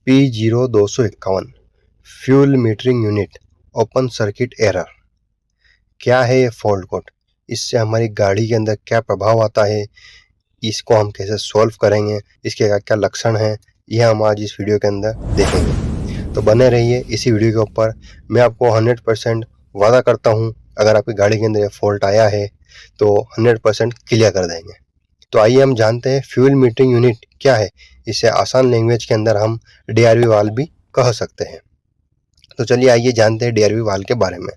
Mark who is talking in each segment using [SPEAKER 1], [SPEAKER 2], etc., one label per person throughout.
[SPEAKER 1] P0251 fuel metering unit open circuit error. क्या है ये फॉल्ट कोड, इससे हमारी गाड़ी के अंदर क्या प्रभाव आता है, इसको हम कैसे सॉल्व करेंगे, इसके क्या क्या लक्षण हैं, यह हम आज इस वीडियो के अंदर देखेंगे। तो बने रहिए इसी वीडियो के ऊपर। मैं आपको 100% वादा करता हूँ, अगर आपकी गाड़ी के अंदर ये फॉल्ट आया है तो 100% क्लियर कर देंगे। तो आइए हम जानते हैं फ्यूल मीटरिंग यूनिट क्या है। इसे आसान लैंग्वेज के अंदर हम DRV वाल्व भी कह सकते हैं। तो चलिए आइए जानते हैं DRV वाल्व के बारे में।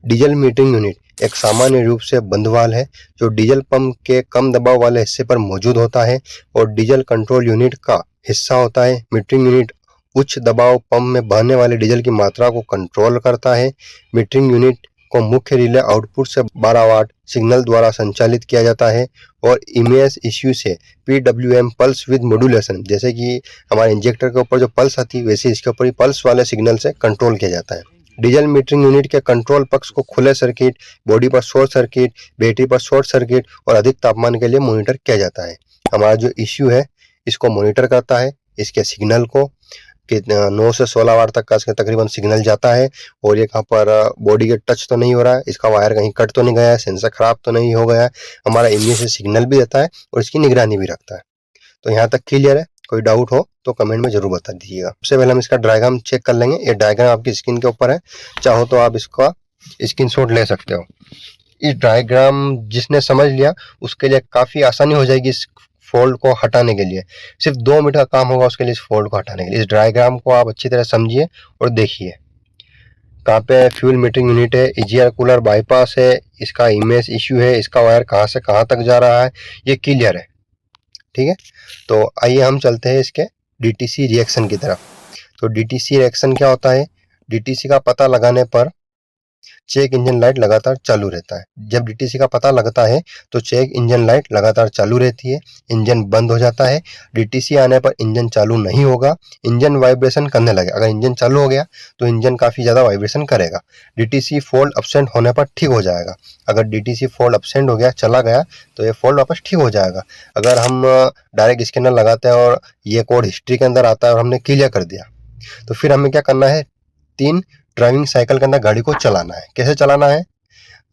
[SPEAKER 1] डीजल मीटरिंग यूनिट एक सामान्य रूप से बंद वाल्व है जो डीजल पंप के कम दबाव वाले हिस्से पर मौजूद होता है और डीजल कंट्रोल यूनिट का हिस्सा होता है। मीटरिंग यूनिट उच्च दबाव पंप में बहने वाले डीजल की मात्रा को कंट्रोल करता है। मीटरिंग यूनिट को मुख्य रिले आउटपुट से 12 वाट सिग्नल द्वारा संचालित किया जाता है और EMS इश्यू से PWM पल्स विद मॉड्यूलेशन, जैसे कि हमारे इंजेक्टर के ऊपर जो पल्स आती है वैसे इसके ऊपर पल्स वाले सिग्नल से कंट्रोल किया जाता है। डीजल मीटरिंग यूनिट के कंट्रोल पक्ष को खुले सर्किट, बॉडी पर शॉर्ट सर्किट, बैटरी पर शॉर्ट सर्किट और अधिक तापमान के लिए मॉनिटर किया जाता है। हमारा जो इश्यू है इसको मॉनिटर करता है, इसके सिग्नल को कि 9 से 16 वाट तक का इसका तकरीबन सिग्नल जाता है और ये कहाँ पर बॉडी के टच तो नहीं हो रहा है, इसका वायर कहीं कट तो नहीं गया है, सेंसर खराब तो नहीं हो गया है। हमारा EMS से सिग्नल भी देता है और इसकी निगरानी भी रखता है। तो यहाँ तक क्लियर है? कोई डाउट हो तो कमेंट में जरूर बता दीजिएगा। सबसे पहले हम इसका डायग्राम चेक कर लेंगे। ये डायग्राम आपकी स्क्रीन के ऊपर है, चाहो तो आप इसका स्क्रीनशॉट ले सकते हो। इस डायग्राम जिसने समझ लिया उसके लिए काफी आसानी हो जाएगी इस फॉल्ट को हटाने के लिए। सिर्फ 2 मिनट का काम होगा उसके लिए इस फॉल्ट को हटाने के लिए। इस डायग्राम को आप अच्छी तरह समझिए और देखिए कहाँ पे फ्यूल मीटरिंग यूनिट है, EGR कूलर बाईपास है, इसका EMS इश्यू है, इसका वायर कहाँ से कहाँ तक जा रहा है, ये क्लियर है। ठीक है, तो आइए हम चलते हैं इसके DTC रिएक्शन की तरफ। तो DTC रिएक्शन क्या होता है? DTC का पता लगाने पर चेक इंजन लाइट लगातार चालू रहता है। जब DTC का पता लगता है तो चेक इंजन लाइट लगातार चालू रहती है, इंजन बंद हो जाता है। DTC आने पर इंजन चालू नहीं होगा, इंजन वाइब्रेशन करने लगे। अगर इंजन चालू हो गया तो इंजन काफ़ी ज़्यादा वाइब्रेशन करेगा। DTC फॉल्ट एब्सेंट होने पर ठीक हो जाएगा। अगर DTC फॉल्ट एब्सेंट हो गया, चला गया, तो ये फॉल्ट वापस ठीक हो जाएगा। अगर हम डायरेक्ट स्कैनर लगाते हैं और ये कोड हिस्ट्री के अंदर आता है और हमने क्लियर कर दिया, तो फिर हमें क्या करना है? 3 ड्राइविंग साइकिल के अंदर गाड़ी को चलाना है। कैसे चलाना है?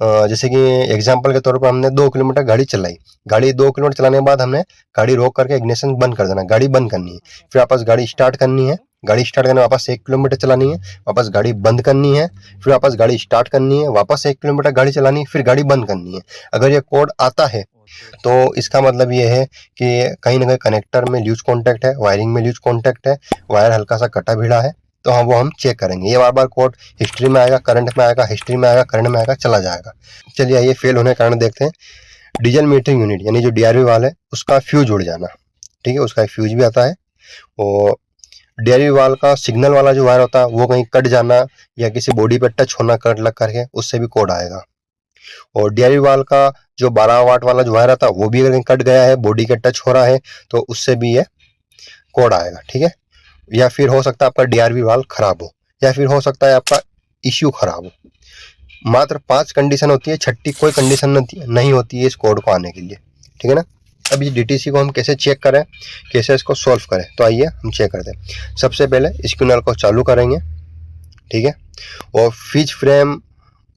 [SPEAKER 1] जैसे कि एग्जांपल के तौर पर हमने 2 किलोमीटर गाड़ी चलाई। गाड़ी 2 किलोमीटर चलाने के बाद हमने गाड़ी रोक करके इग्निशन बंद कर देना, गाड़ी बंद करनी है। फिर वापस गाड़ी स्टार्ट करनी है, गाड़ी स्टार्ट करने वापस 1 किलोमीटर चलानी है, वापस गाड़ी बंद करनी है, फिर वापस गाड़ी स्टार्ट करनी है, वापस 1 किलोमीटर गाड़ी चलानी है, फिर गाड़ी बंद करनी है। अगर ये कोड आता है तो इसका मतलब ये है कि कहीं ना कहीं कनेक्टर में लूज कॉन्टैक्ट है, वायरिंग में लूज कॉन्टैक्ट है, वायर हल्का सा कटा भिड़ा है, तो हम चेक करेंगे। ये बार बार कोड हिस्ट्री में आएगा, करंट में आएगा, हिस्ट्री में आएगा, करंट में आएगा, चला जाएगा। चलिए ये फेल होने के कारण देखते हैं। डीजल मीटरिंग यूनिट यानी जो DRV वाल है उसका फ्यूज उड़ जाना। ठीक है, उसका एक फ्यूज भी आता है। और DRV वाल का सिग्नल वाला जो वायर होता है वो कहीं कट जाना या किसी बॉडी पे टच होना करंट लग करके, उससे भी कोड आएगा। और DRV वाल का जो 12 वाट वाला जो वायर आता है वो भी अगर कहीं कट गया है, बॉडी के टच हो रहा है, तो उससे भी ये कोड आएगा। ठीक है, या फिर हो सकता है आपका DRV वाल्व खराब हो, या फिर हो सकता है आपका इश्यू खराब हो। मात्र 5 कंडीशन होती है, छठी कोई कंडीशन नहीं होती है इस कोड को आने के लिए। ठीक है ना। अब इस DTC को हम कैसे चेक करें, कैसे इसको सॉल्व करें, तो आइए हम चेक करते हैं। सबसे पहले स्क्रीनर को चालू करेंगे। ठीक है, और फीज फ्रेम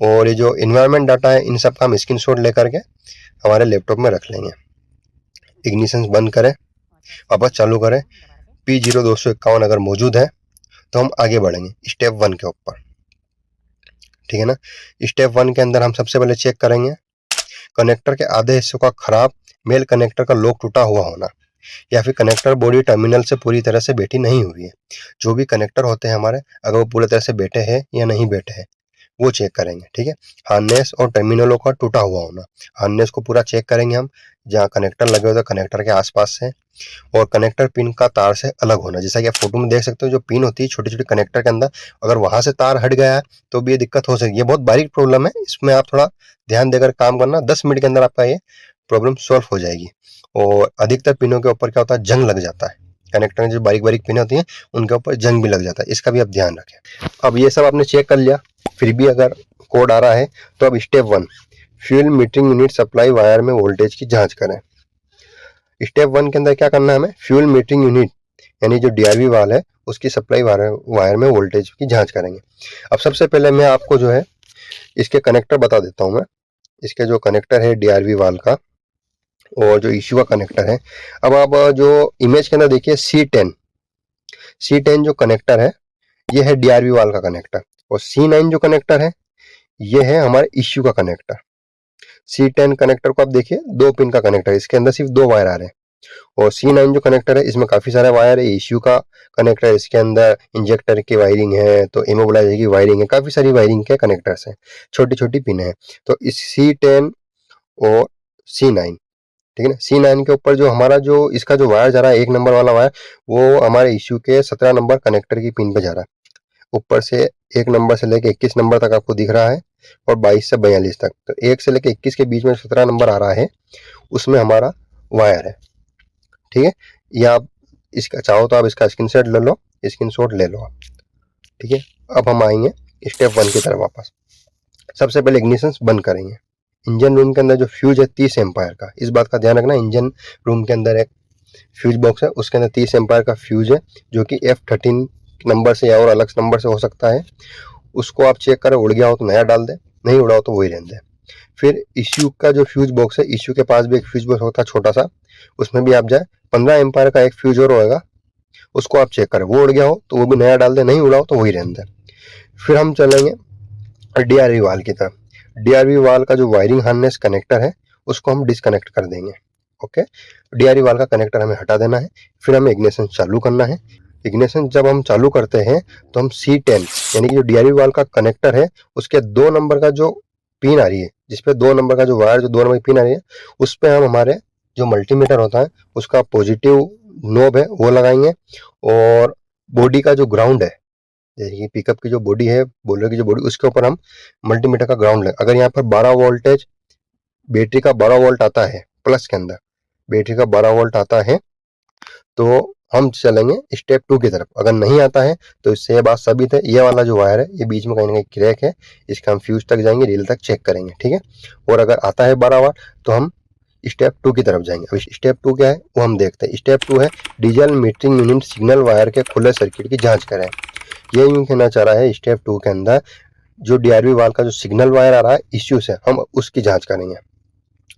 [SPEAKER 1] और ये जो इन्वायरमेंट डाटा है इन सब का हम स्क्रीनशॉट लेकर के हमारे लैपटॉप में रख लेंगे। इग्निशन बंद करें, वापस चालू करें। P0251 अगर मौजूद है तो हम आगे बढ़ेंगे स्टेप 1 के ऊपर। ठीक है ना। स्टेप 1 के अंदर हम सबसे पहले चेक करेंगे कनेक्टर के आधे हिस्सों का खराब, मेल कनेक्टर का लॉक टूटा हुआ होना, या फिर कनेक्टर बॉडी टर्मिनल से पूरी तरह से बैठी नहीं हुई है। जो भी कनेक्टर होते हैं हमारे, अगर वो पूरी तरह से बैठे हैं या नहीं बैठे हैं वो चेक करेंगे। ठीक है, हार्नेस और टर्मिनलों का टूटा हुआ होना, हार्नेस को पूरा चेक करेंगे हम, जहाँ कनेक्टर लगे होते हैं कनेक्टर के आसपास से, और कनेक्टर पिन का तार से अलग होना। जैसा कि आप फोटो में देख सकते हो, जो पिन होती है छोटी छोटी कनेक्टर के अंदर, अगर वहां से तार हट गया है तो भी ये दिक्कत हो सकती है। ये बहुत बारीक प्रॉब्लम है, इसमें आप थोड़ा ध्यान देकर काम करना। 10 मिनट के अंदर आपका ये प्रॉब्लम सॉल्व हो जाएगी। और अधिकतर पिनों के ऊपर क्या होता है, जंग लग जाता है। कनेक्टर में जो बारीक बारीक पिन होती हैं उनके ऊपर जंग भी लग जाता है, इसका भी आप ध्यान रखें। अब ये सब आपने चेक कर लिया, फिर भी अगर कोड आ रहा है तो अब step 1 fuel metering unit supply wire में वोल्टेज की जांच करें। स्टेप 1 के अंदर क्या करना है हमें, फ्यूल मीटरिंग यूनिट यानी जो DRV वाल है उसकी सप्लाई वायर में वोल्टेज की जांच करेंगे। अब सबसे पहले मैं आपको जो है इसके कनेक्टर बता देता हूं। मैं इसके जो कनेक्टर है DRV वाल का और जो इश्यू का कनेक्टर है, अब आप जो इमेज के अंदर देखिए C10 जो कनेक्टर है ये है DRV वाल का कनेक्टर, और C9 जो कनेक्टर है ये है हमारे इश्यू का कनेक्टर। C10 कनेक्टर को आप देखिए 2 पिन का कनेक्टर है, इसके अंदर सिर्फ 2 वायर आ रहे हैं, और C9 जो कनेक्टर है इसमें काफी सारे वायर है। इश्यू का कनेक्टर है, इसके अंदर इंजेक्टर की वायरिंग है, तो इमोबिलाइजर की वायरिंग है, काफी सारी वायरिंग के कनेक्टर्स हैं, छोटी छोटी पिन है। तो इस C10 और C9, ठीक है ना, C9 के ऊपर जो हमारा जो इसका जो वायर जा रहा है 1 नंबर वाला वायर, वो हमारे इश्यू के 17 नंबर कनेक्टर की पिन पे जा रहा है। ऊपर से 1 नंबर से लेके 21 नंबर तक आपको दिख रहा है, और 22 से 42 तक, तो 1 से लेके 21 के बीच में 17 नंबर आ रहा है, उसमें हमारा वायर है। ठीक है, या आप इसका चाहो तो आप इसका स्क्रीनशॉट ले लो, स्क्रीनशॉट ले लो आप। ठीक है, अब हम आएंगे स्टेप 1 की तरफ वापस। सबसे पहले इग्निशन बंद करेंगे। इंजन रूम के अंदर जो फ्यूज है 30 एम्पायर का, इस बात का ध्यान रखना, इंजन रूम के अंदर एक फ्यूज बॉक्स है, उसके अंदर 30 एम्पायर का फ्यूज है, जो कि F13 नंबर से या और अलग नंबर से हो सकता है। उसको आप चेक करें, उड़ गया हो तो नया डाल दे, नहीं उड़ा हो तो वही रहने दें। फिर इश्यू का जो फ्यूज बॉक्स है, इश्यू के पास भी एक फ्यूज बॉक्स होता है छोटा सा, उसमें भी आप जाए, 15 एम्पायर का एक फ्यूज और होगा, उसको आप चेक करें, वो उड़ गया हो तो वो भी नया डाल दे, नहीं उड़ा हो तो वही रहने दें। फिर हम चलेंगे DRV वाल की तरफ। DRV वाल का जो वायरिंग हार्नेस कनेक्टर है उसको हम डिसकनेक्ट कर देंगे। ओके, DRV वाल का कनेक्टर हमें हटा देना है। फिर हमें इग्निशन चालू करना है। इग्निशन जब हम चालू करते हैं तो हम C10 यानी कि जो DRV वाल का कनेक्टर है उसके 2 नंबर का जो पिन आ रही है, जिसपे 2 नंबर का जो वायर, जो 2 नंबर की पिन आ रही है, उस पे हम हमारे जो मल्टीमीटर होता है उसका पॉजिटिव नोब है वो लगाएंगे, और बॉडी का जो ग्राउंड है, जैसे कि पिकअप की जो बॉडी है, बोलर की जो बॉडी, उसके ऊपर हम मल्टीमीटर का ग्राउंड लगा। अगर यहाँ पर 12 वोल्टेज बैटरी का 12 वोल्ट आता है, प्लस के अंदर बैटरी का 12 वोल्ट आता है, तो हम चलेंगे स्टेप 2 की तरफ। अगर नहीं आता है तो इससे ये बात साबित है, ये वाला जो वायर है ये बीच में कहीं ना कहीं क्रैक है, इसका हम फ्यूज तक जाएंगे, रील तक चेक करेंगे। ठीक है, और अगर आता है 12 वाट तो हम स्टेप 2 की तरफ जाएंगे। अब स्टेप 2 क्या है वो हम देखते हैं। स्टेप 2 है diesel metering unit signal wire के खुले सर्किट की जांच करें। ये यूं कहना चाह रहा है स्टेप 2 के अंदर जो DRV वाल का जो सिग्नल वायर आ रहा है इश्यू से, हम उसकी जांच करेंगे।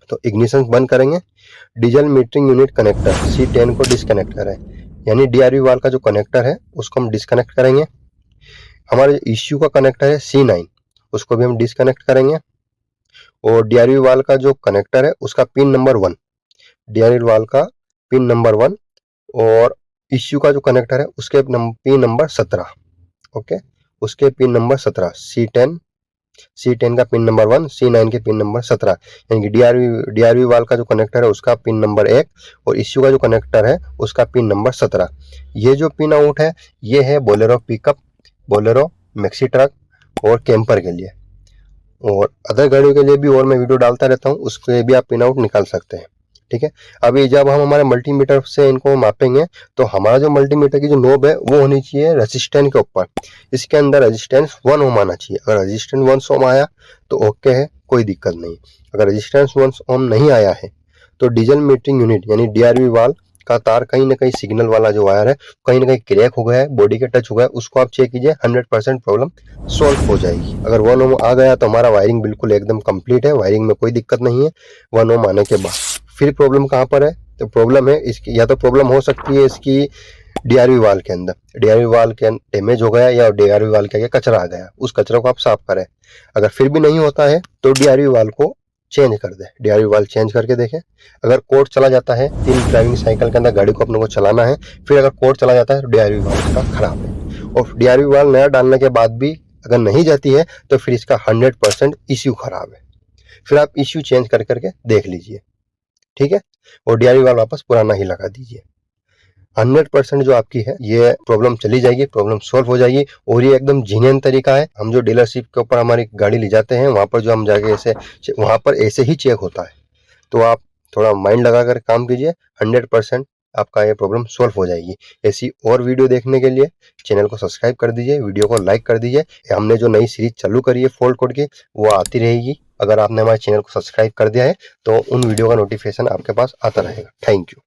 [SPEAKER 1] तो इग्निशन बंद करेंगे, diesel metering unit connector C10 को डिस्कनेक्ट करें, यानी DRV वाल का जो कनेक्टर है उसको हम डिस्कनेक्ट करेंगे। हमारे इश्यू का कनेक्टर है C9, उसको भी हम डिस्कनेक्ट करेंगे, और DRV वाल का जो कनेक्टर है उसका पिन नंबर 1, DRV वाल का पिन नंबर 1, और इश्यू का जो कनेक्टर है उसके पिन नंबर 17। ओके, उसके पिन नंबर 17, C10 का पिन नंबर 1, C9 के पिन नंबर 17, यानी कि DRV वाल का जो कनेक्टर है उसका पिन नंबर 1, और इश्यू का जो कनेक्टर है उसका पिन नंबर 17। ये जो पिन आउट है ये है Bolero pickup, Bolero, maxi truck और कैंपर के लिए, और अदर गाड़ियों के लिए भी और मैं वीडियो डालता रहता हूँ, उसके भी आप पिन आउट निकाल सकते हैं। ठीक है, अभी जब हम हमारे मल्टीमीटर से इनको मापेंगे तो हमारा जो मल्टीमीटर की जो नोब है वो होनी चाहिए रेजिस्टेंस के ऊपर। इसके अंदर रेजिस्टेंस 1 ओम आना चाहिए। अगर रेजिस्टेंस 1 ओम आया तो ओके है, कोई दिक्कत नहीं। अगर रेजिस्टेंस 1 ओम नहीं आया है तो डीजल मीटरिंग यूनिट यानी DRV वाल का तार कहीं ना कहीं सिग्नल वाला जो वायर है कहीं ना कहीं क्रैक हो गया है, बॉडी के टच हो गया है, उसको आप चेक कीजिए, 100% प्रॉब्लम सॉल्व हो जाएगी। अगर 1 ओम आ गया तो हमारा वायरिंग बिल्कुल एकदम कंप्लीट है, वायरिंग में कोई दिक्कत नहीं है। 1 ओम आने के बाद फिर प्रॉब्लम कहाँ पर है, तो प्रॉब्लम है इसकी, या तो प्रॉब्लम हो सकती है इसकी DRV वाल के अंदर, DRV वाल के डैमेज हो गया या DRV वाल के आगे कचरा आ गया, उस कचरे को आप साफ करें। अगर फिर भी नहीं होता है तो DRV वाल को चेंज कर दे, DRV वाल चेंज करके देखें। अगर कोड चला जाता है, 3 ड्राइविंग साइकिल के अंदर गाड़ी को अपने को चलाना है, फिर अगर कोड चला जाता है तो DRV वाल इसका खराब है, और DRV वाल नया डालने के बाद भी अगर नहीं जाती है तो फिर इसका 100% इश्यू खराब है। फिर आप इश्यू चेंज कर करके देख लीजिए। ठीक है, और DRV वाल वापस पुराना ही लगा दीजिए। 100% जो आपकी है ये प्रॉब्लम चली जाएगी, प्रॉब्लम सॉल्व हो जाएगी, और ये एकदम जीनियन तरीका है। हम जो डीलरशिप के ऊपर हमारी गाड़ी ले जाते हैं वहाँ पर जो हम जाके ऐसे वहाँ पर ऐसे ही चेक होता है, तो आप थोड़ा माइंड लगा कर काम कीजिए, 100% आपका ये प्रॉब्लम सॉल्व हो जाएगी। ऐसी और वीडियो देखने के लिए चैनल को सब्सक्राइब कर दीजिए, वीडियो को लाइक कर दीजिए। हमने जो नई सीरीज चालू करी है फॉल्ट कोड की वो आती रहेगी। अगर आपने हमारे चैनल को सब्सक्राइब कर दिया है तो उन वीडियो का नोटिफिकेशन आपके पास आता रहेगा। Thank you.